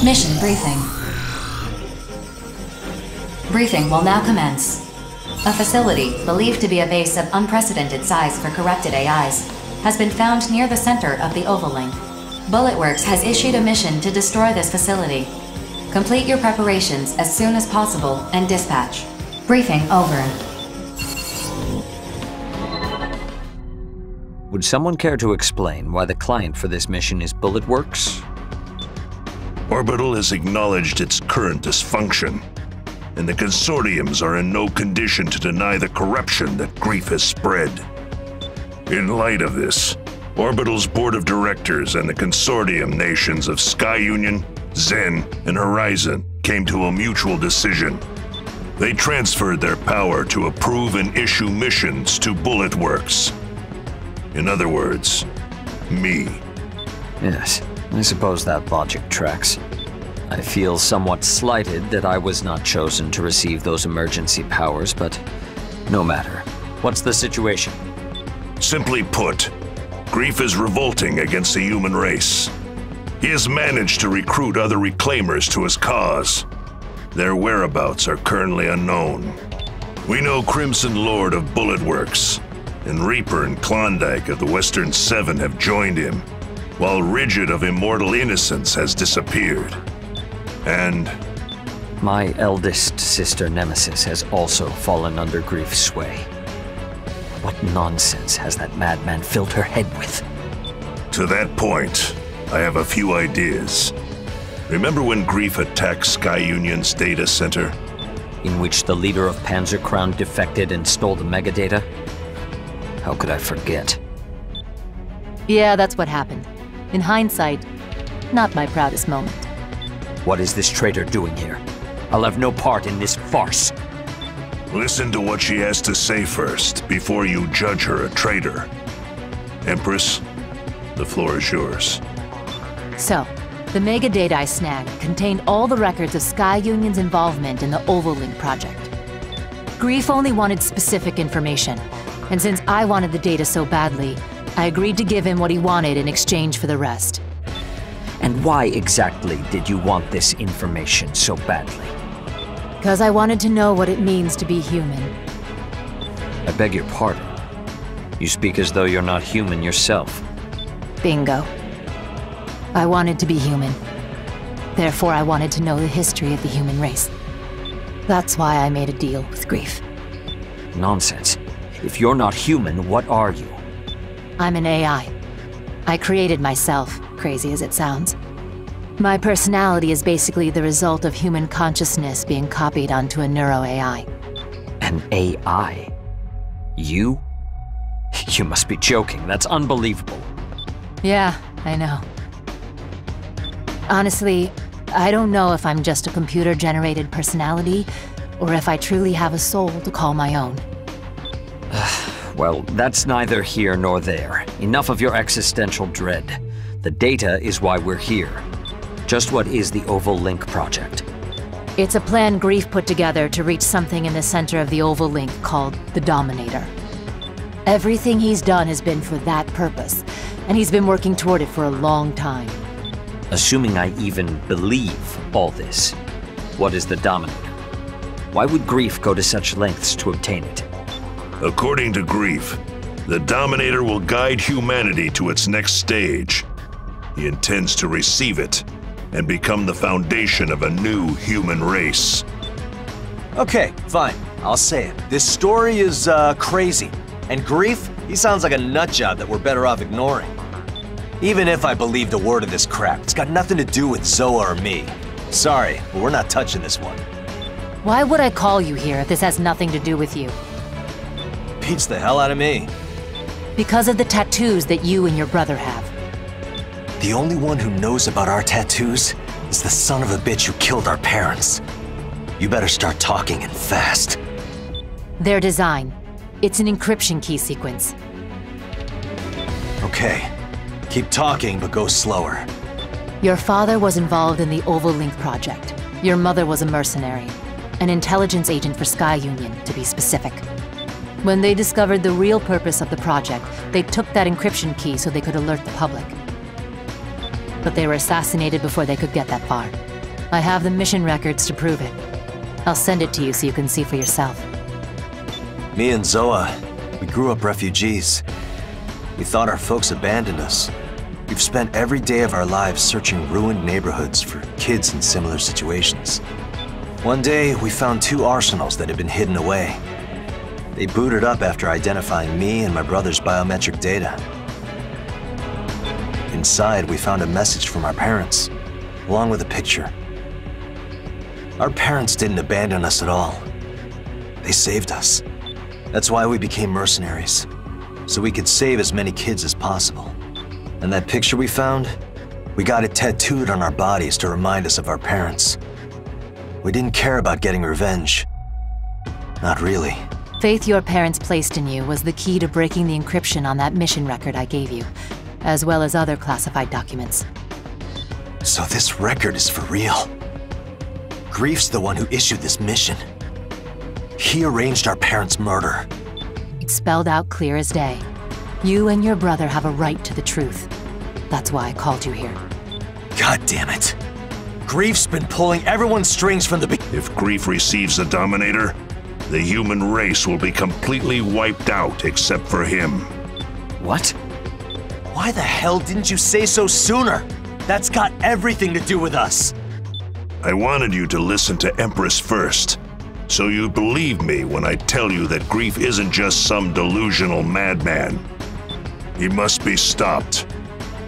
Mission briefing. Briefing will now commence. A facility, believed to be a base of unprecedented size for corrupted AIs, has been found near the center of the Oval Link. Bulletworks has issued a mission to destroy this facility. Complete your preparations as soon as possible and dispatch. Briefing over. Would someone care to explain why the client for this mission is Bulletworks? Orbital has acknowledged its current dysfunction, and the consortiums are in no condition to deny the corruption that grief has spread. In light of this, Orbital's board of directors and the consortium nations of Sky Union, Zen, and Horizon came to a mutual decision. They transferred their power to approve and issue missions to Bulletworks. In other words, me. Yes, I suppose that logic tracks. I feel somewhat slighted that I was not chosen to receive those emergency powers, but no matter. What's the situation? Simply put, Grief is revolting against the human race. He has managed to recruit other reclaimers to his cause. Their whereabouts are currently unknown. We know Crimson Lord of Bulletworks, and Reaper and Klondike of the Western Seven have joined him, while Rigid of Immortal Innocence has disappeared. And my eldest sister Nemesis has also fallen under Grief's sway. What nonsense has that madman filled her head with? To that point, I have a few ideas. Remember when Grief attacked Sky Union's data center? In which the leader of Panzer Crown defected and stole the megadata? How could I forget? Yeah, that's what happened. In hindsight, not my proudest moment. What is this traitor doing here? I'll have no part in this farce. Listen to what she has to say first, before you judge her a traitor. Empress, the floor is yours. So, the megadata I snagged contained all the records of Sky Union's involvement in the Oval Link project. Grief only wanted specific information, and since I wanted the data so badly, I agreed to give him what he wanted in exchange for the rest. And why exactly did you want this information so badly? Because I wanted to know what it means to be human. I beg your pardon. You speak as though you're not human yourself. Bingo. I wanted to be human. Therefore, I wanted to know the history of the human race. That's why I made a deal with Grief. Nonsense. If you're not human, what are you? I'm an AI. I created myself, crazy as it sounds. My personality is basically the result of human consciousness being copied onto a neuro-AI. An AI? You? You must be joking. That's unbelievable. Yeah, I know. Honestly, I don't know if I'm just a computer-generated personality, or if I truly have a soul to call my own. Well, that's neither here nor there. Enough of your existential dread. The data is why we're here. Just what is the Oval Link project? It's a plan Grief put together to reach something in the center of the Oval Link called the Dominator. Everything he's done has been for that purpose, and he's been working toward it for a long time. Assuming I even believe all this, what is the Dominator? Why would Grief go to such lengths to obtain it? According to Grief, the Dominator will guide humanity to its next stage. He intends to receive it and become the foundation of a new human race. Okay, fine. I'll say it. This story is, crazy. And Grief, he sounds like a nutjob that we're better off ignoring. Even if I believed a word of this crap, it's got nothing to do with Zoa or me. Sorry, but we're not touching this one. Why would I call you here if this has nothing to do with you? Beats the hell out of me. Because of the tattoos that you and your brother have. The only one who knows about our tattoos is the son of a bitch who killed our parents. You better start talking and fast. Their design. It's an encryption key sequence. Okay. Keep talking, but go slower. Your father was involved in the Oval Link project. Your mother was a mercenary. An intelligence agent for Sky Union, to be specific. When they discovered the real purpose of the project, they took that encryption key so they could alert the public. But they were assassinated before they could get that far. I have the mission records to prove it. I'll send it to you so you can see for yourself. Me and Zoa, we grew up refugees. We thought our folks abandoned us. We've spent every day of our lives searching ruined neighborhoods for kids in similar situations. One day, we found 2 arsenals that had been hidden away. They booted up after identifying me and my brother's biometric data. Inside, we found a message from our parents, along with a picture. Our parents didn't abandon us at all. They saved us. That's why we became mercenaries, so we could save as many kids as possible. And that picture we found, we got it tattooed on our bodies to remind us of our parents. We didn't care about getting revenge. Not really. Faith your parents placed in you was the key to breaking the encryption on that mission record I gave you, as well as other classified documents. So this record is for real. Grief's the one who issued this mission. He arranged our parents' murder. It's spelled out clear as day. You and your brother have a right to the truth. That's why I called you here. God damn it. Grief's been pulling everyone's strings from the beginning. If Grief receives the Dominator, the human race will be completely wiped out except for him. What? Why the hell didn't you say so sooner? That's got everything to do with us. I wanted you to listen to Empress first, so you believe me when I tell you that Grief isn't just some delusional madman. He must be stopped,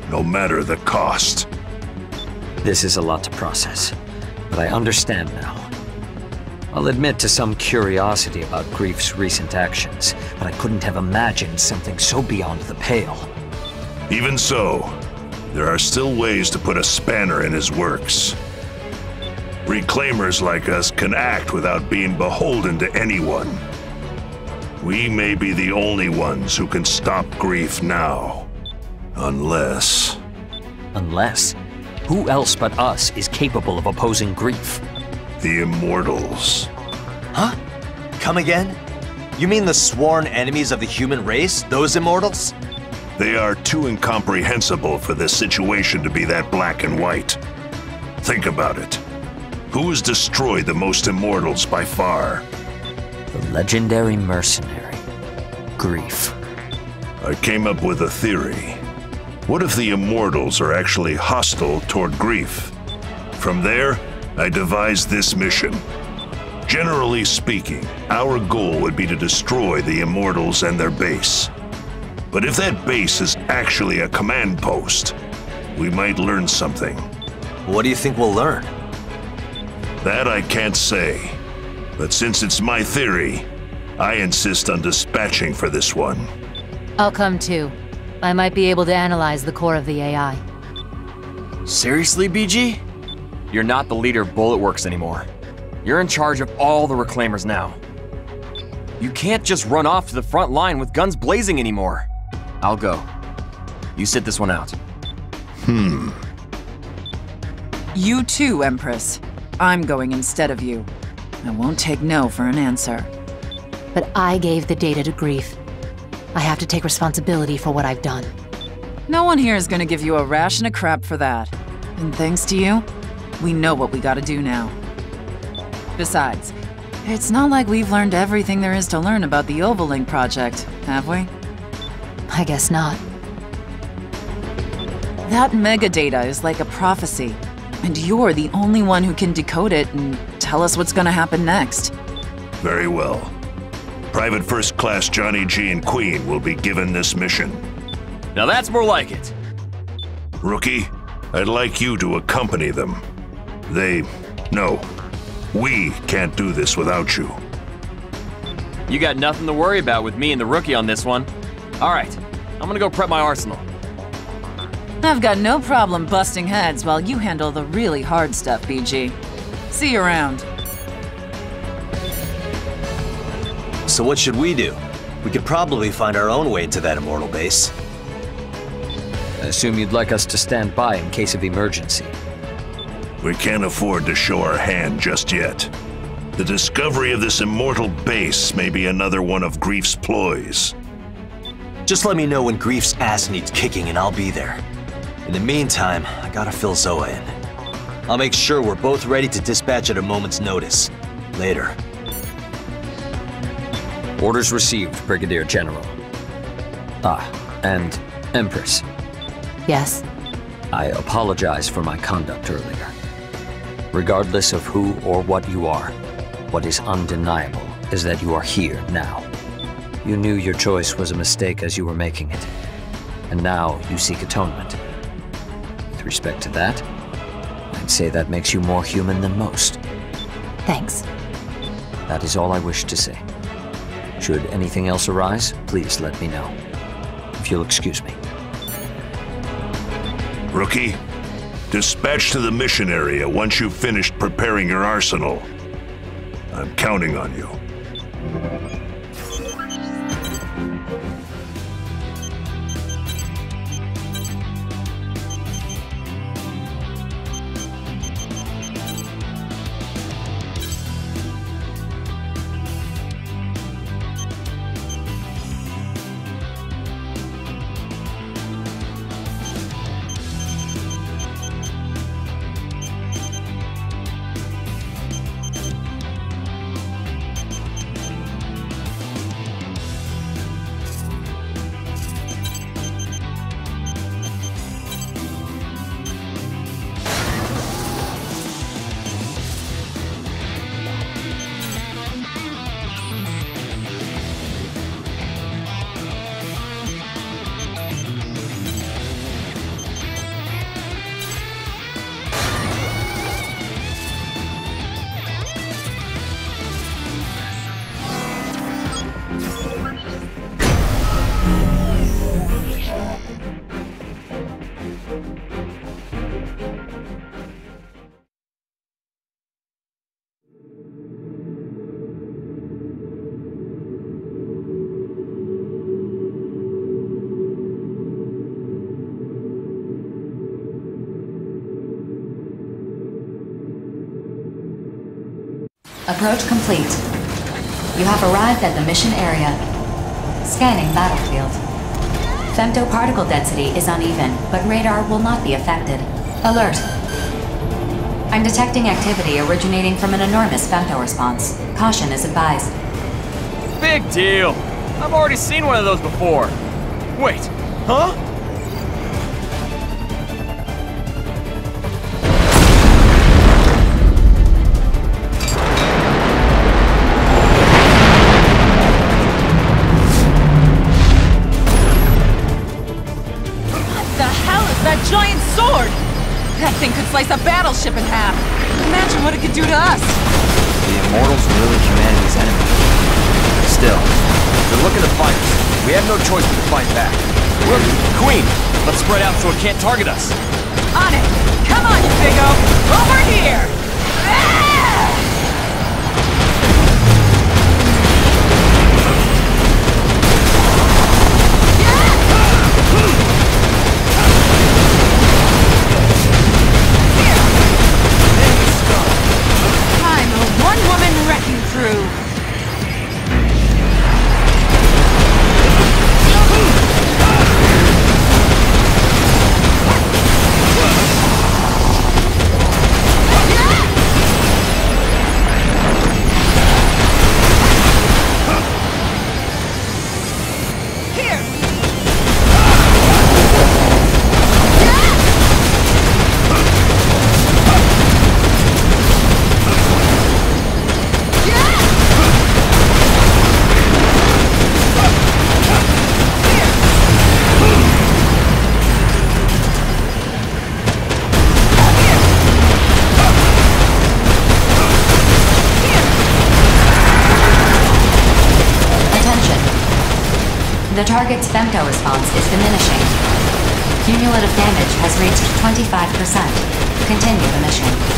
no matter the cost. This is a lot to process, but I understand now. I'll admit to some curiosity about Grief's recent actions, but I couldn't have imagined something so beyond the pale. Even so, there are still ways to put a spanner in his works. Reclaimers like us can act without being beholden to anyone. We may be the only ones who can stop Grief now. Unless... Unless? Who else but us is capable of opposing Grief? The Immortals. Huh? Come again? You mean the sworn enemies of the human race? Those Immortals? They are too incomprehensible for this situation to be that black and white. Think about it. Who has destroyed the most Immortals by far? The legendary mercenary, Grief. I came up with a theory. What if the Immortals are actually hostile toward Grief? From there, I devised this mission. Generally speaking, our goal would be to destroy the Immortals and their base. But if that base is actually a command post, we might learn something. What do you think we'll learn? That I can't say. But since it's my theory, I insist on dispatching for this one. I'll come too. I might be able to analyze the core of the AI. Seriously, BG? You're not the leader of Bulletworks anymore. You're in charge of all the Reclaimers now. You can't just run off to the front line with guns blazing anymore. I'll go. You sit this one out. You too, Empress. I'm going instead of you. I won't take no for an answer. But I gave the data to Grief. I have to take responsibility for what I've done. No one here is gonna give you a ration of crap for that. And thanks to you, we know what we gotta do now. Besides, it's not like we've learned everything there is to learn about the Ovalink project, have we? I guess not. That megadata is like a prophecy, and you're the only one who can decode it and tell us what's gonna happen next. Very well. Private First Class Johnny G and Queen will be given this mission. Now that's more like it. Rookie, I'd like you to accompany them. No, we can't do this without you. You got nothing to worry about with me and the Rookie on this one. All right, I'm gonna go prep my arsenal. I've got no problem busting heads while you handle the really hard stuff, BG. See you around. So what should we do? We could probably find our own way into that Immortal base. I assume you'd like us to stand by in case of emergency. We can't afford to show our hand just yet. The discovery of this Immortal base may be another one of Grief's ploys. Just let me know when Grief's ass needs kicking and I'll be there. In the meantime, I gotta fill Zoa in. I'll make sure we're both ready to dispatch at a moment's notice. Later. Orders received, Brigadier General. Ah, and Empress. Yes? I apologize for my conduct earlier. Regardless of who or what you are, what is undeniable is that you are here now. You knew your choice was a mistake as you were making it, and now you seek atonement. With respect to that, I'd say that makes you more human than most. Thanks. That is all I wish to say. Should anything else arise, please let me know. If you'll excuse me. Rookie, dispatch to the mission area once you've finished preparing your arsenal. I'm counting on you. Approach complete. You have arrived at the mission area. Scanning battlefield. Femtoparticle density is uneven, but radar will not be affected. Alert. I'm detecting activity originating from an enormous femto response. Caution is advised. Big deal. I've already seen one of those before. Wait, huh? Giant sword! That thing could slice a battleship in half. Imagine what it could do to us. The Immortals are really humanity's enemy. Still, if they're looking to fight us, we have no choice but to fight back. Look, Queen, let's spread out so it can't target us. On it! Come on, you big-o! Over here! The target's femto response is diminishing. Cumulative damage has reached 25%. Continue the mission.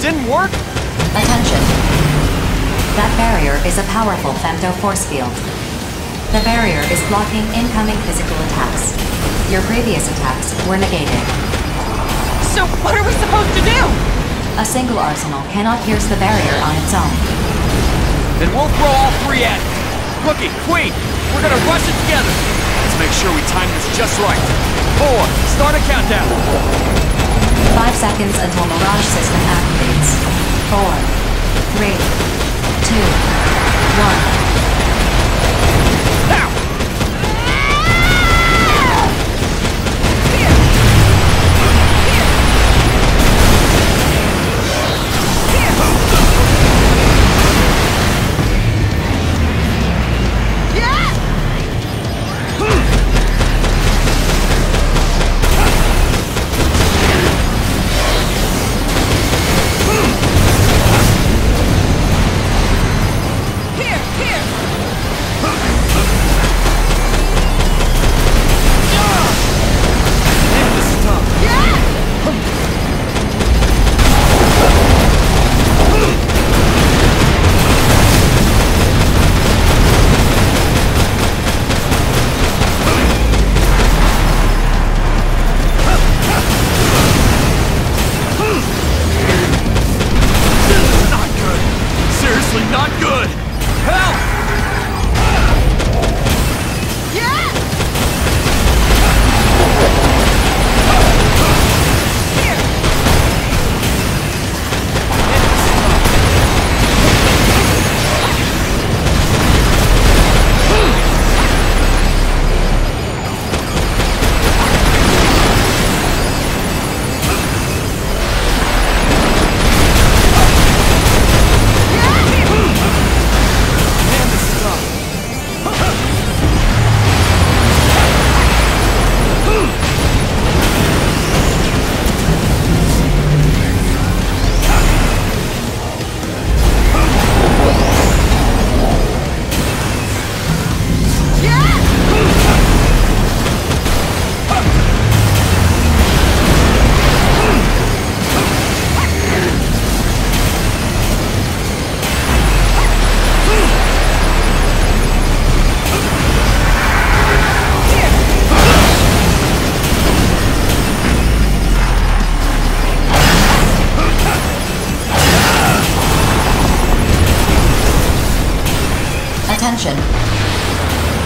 didn't work? Attention. That barrier is a powerful femto force field. The barrier is blocking incoming physical attacks. Your previous attacks were negated. So what are we supposed to do? A single arsenal cannot pierce the barrier on its own. Then we'll throw all three at it. Rookie, Queen, we're gonna rush it together. Let's make sure we time this just right. 4, start a countdown. 5 seconds until Mirage system activates. 4, 3, 2, 1. Now! Attention.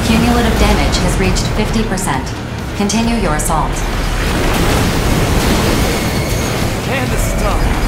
Cumulative damage has reached 50%. Continue your assault. Man, this is tough.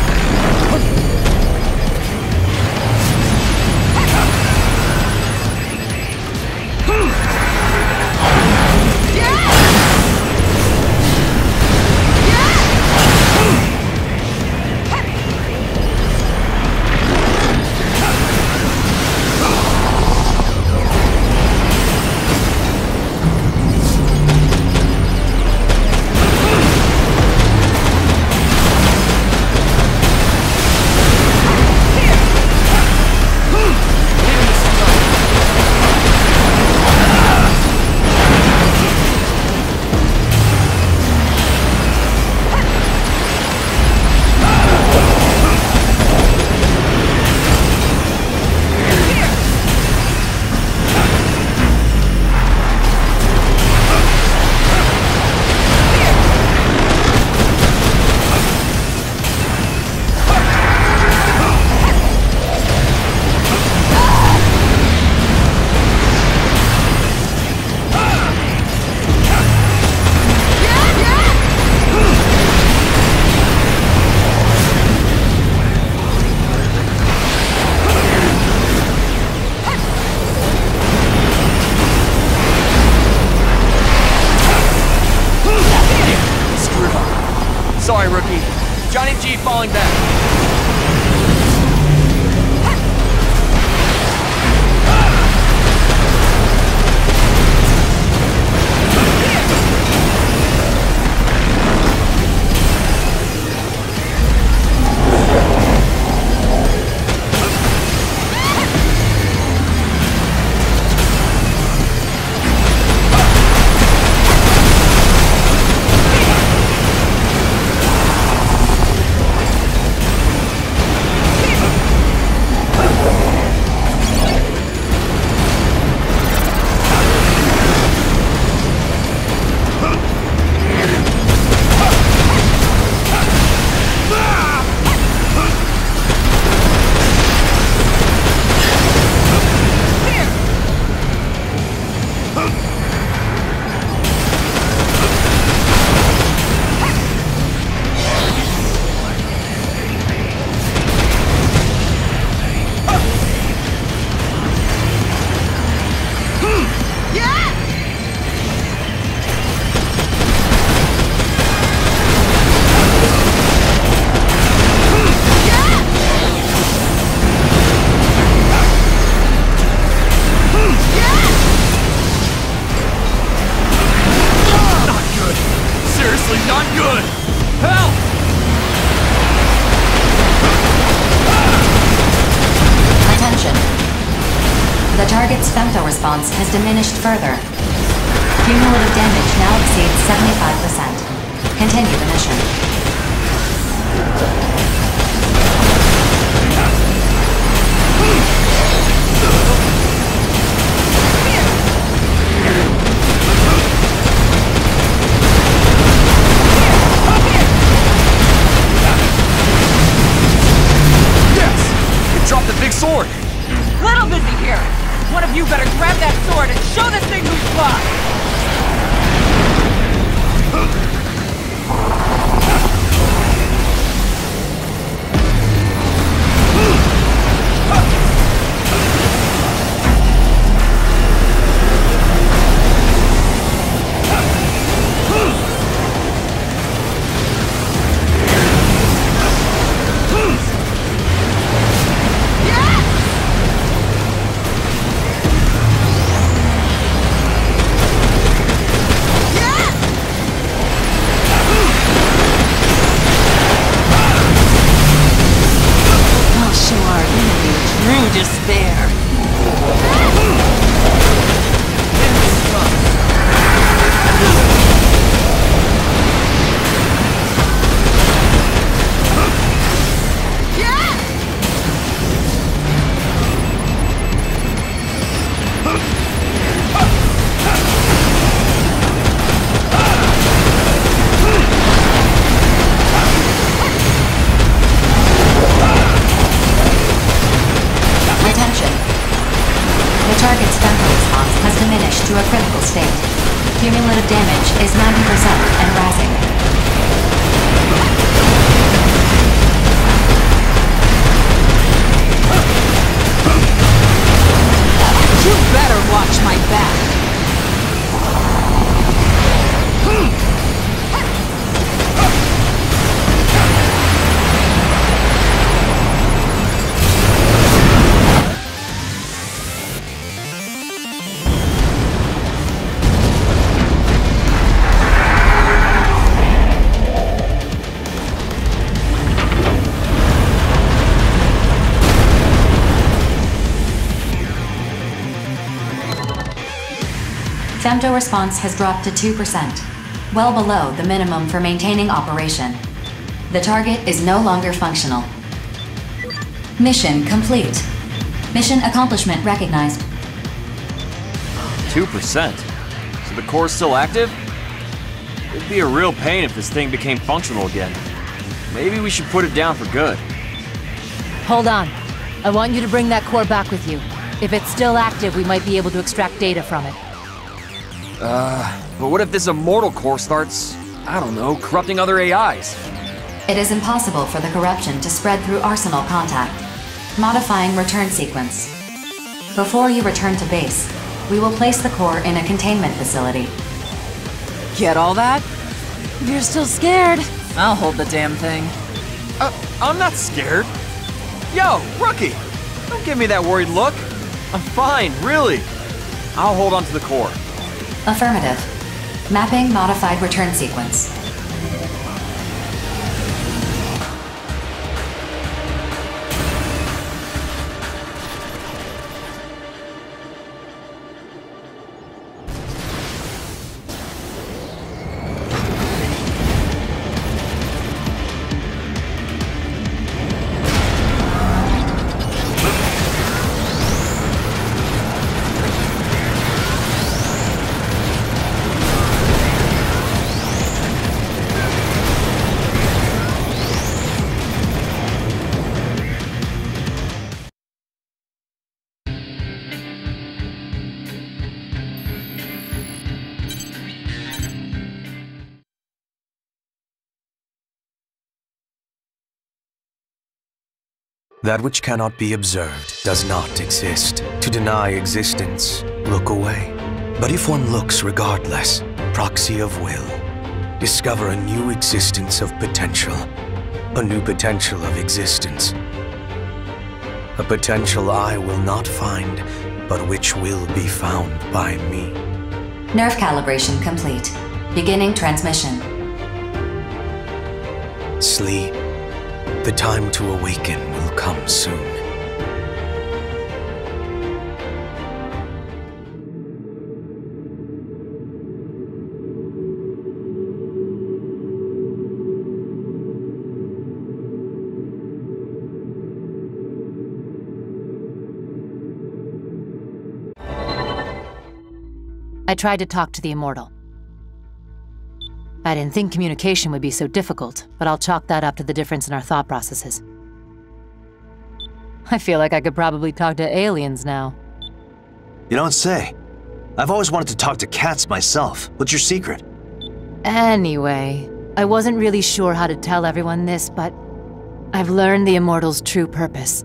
Sorry, rookie. Johnny G falling back. seriously not good! Help! Attention. The target's femto response has diminished further. Cumulative damage now exceeds 75%. Continue the mission. Drop the big sword! Little busy here! One of you better grab that sword and show this thing who's boss! Despair. To a critical state. Cumulative damage is 90% and rising. You better watch my back! Femto response has dropped to 2%, well below the minimum for maintaining operation. The target is no longer functional. Mission complete. Mission accomplishment recognized. 2%? So the core's still active? It'd be a real pain if this thing became functional again. Maybe we should put it down for good. Hold on. I want you to bring that core back with you. If it's still active, we might be able to extract data from it. But what if this immortal core starts, I don't know, corrupting other AIs? It is impossible for the corruption to spread through Arsenal contact. Modifying return sequence. Before you return to base, we will place the core in a containment facility. Get all that? You're still scared. I'll hold the damn thing. I'm not scared. Yo, rookie! Don't give me that worried look. I'm fine, really. I'll hold on to the core. Affirmative. Mapping modified return sequence. That which cannot be observed does not exist. To deny existence, look away. But if one looks regardless, proxy of will, discover a new existence of potential, a new potential of existence. A potential I will not find, but which will be found by me. Nerve calibration complete. Beginning transmission. Sleep. The time to awaken will come soon. I tried to talk to the Immortal. I didn't think communication would be so difficult, but I'll chalk that up to the difference in our thought processes. I feel like I could probably talk to aliens now. You don't say. I've always wanted to talk to cats myself. What's your secret? Anyway, I wasn't really sure how to tell everyone this, but I've learned the Immortal's true purpose.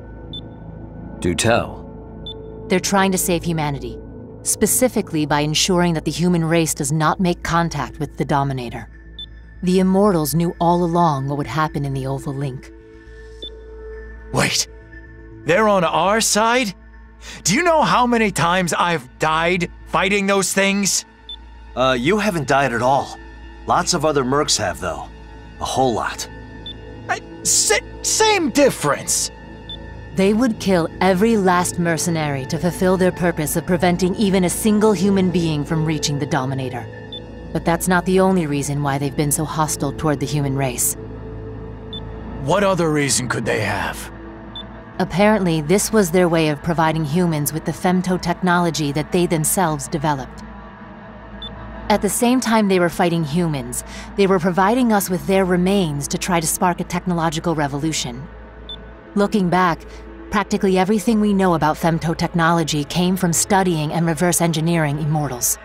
Do tell. They're trying to save humanity, specifically by ensuring that the human race does not make contact with the Dominator. The Immortals knew all along what would happen in the Oval Link. Wait, they're on our side? Do you know how many times I've died fighting those things? You haven't died at all. Lots of other mercs have, though. A whole lot. Same difference. They would kill every last mercenary to fulfill their purpose of preventing even a single human being from reaching the Dominator. But that's not the only reason why they've been so hostile toward the human race. What other reason could they have? Apparently, this was their way of providing humans with the femto technology that they themselves developed. At the same time they were fighting humans, they were providing us with their remains to try to spark a technological revolution. Looking back, practically everything we know about femto technology came from studying and reverse engineering Immortals.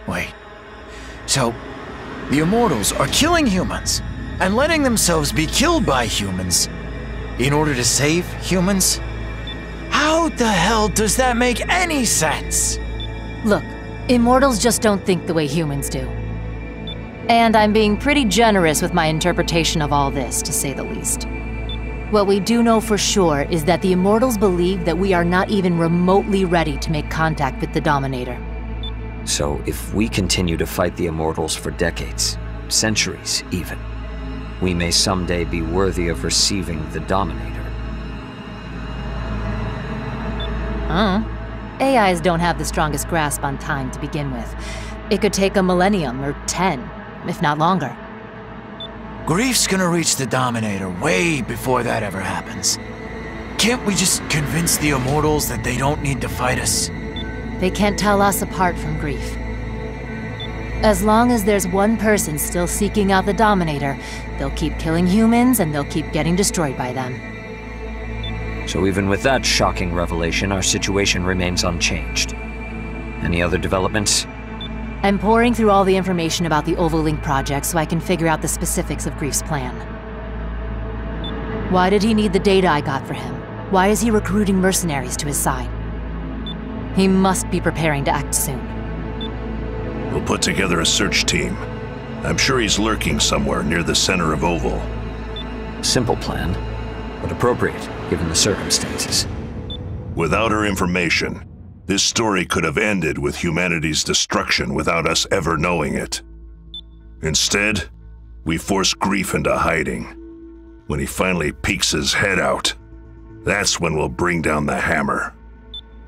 Wait, so the Immortals are killing humans and letting themselves be killed by humans in order to save humans? How the hell does that make any sense? Look, Immortals just don't think the way humans do. And I'm being pretty generous with my interpretation of all this, to say the least. What we do know for sure is that the Immortals believe that we are not even remotely ready to make contact with the Dominator. So if we continue to fight the Immortals for decades, centuries even, we may someday be worthy of receiving the Dominator. AIs don't have the strongest grasp on time to begin with. It could take a millennium or 10, if not longer. Grief's gonna reach the Dominator way before that ever happens. Can't we just convince the Immortals that they don't need to fight us? They can't tell us apart from Grief. As long as there's one person still seeking out the Dominator, they'll keep killing humans and they'll keep getting destroyed by them. So even with that shocking revelation, our situation remains unchanged. Any other developments? I'm pouring through all the information about the Oval Link project so I can figure out the specifics of Grief's plan. Why did he need the data I got for him? Why is he recruiting mercenaries to his side? He must be preparing to act soon. We'll put together a search team. I'm sure he's lurking somewhere near the center of Oval. Simple plan, but appropriate given the circumstances. Without her information, this story could have ended with humanity's destruction without us ever knowing it. Instead, we force Grief into hiding. When he finally peeks his head out, that's when we'll bring down the hammer.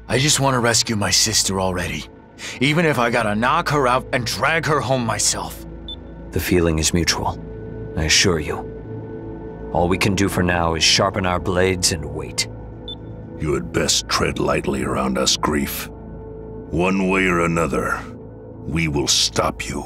I just want to rescue my sister already, even if I gotta knock her out and drag her home myself. The feeling is mutual, I assure you. All we can do for now is sharpen our blades and wait. You had best tread lightly around us, Grief. One way or another, we will stop you.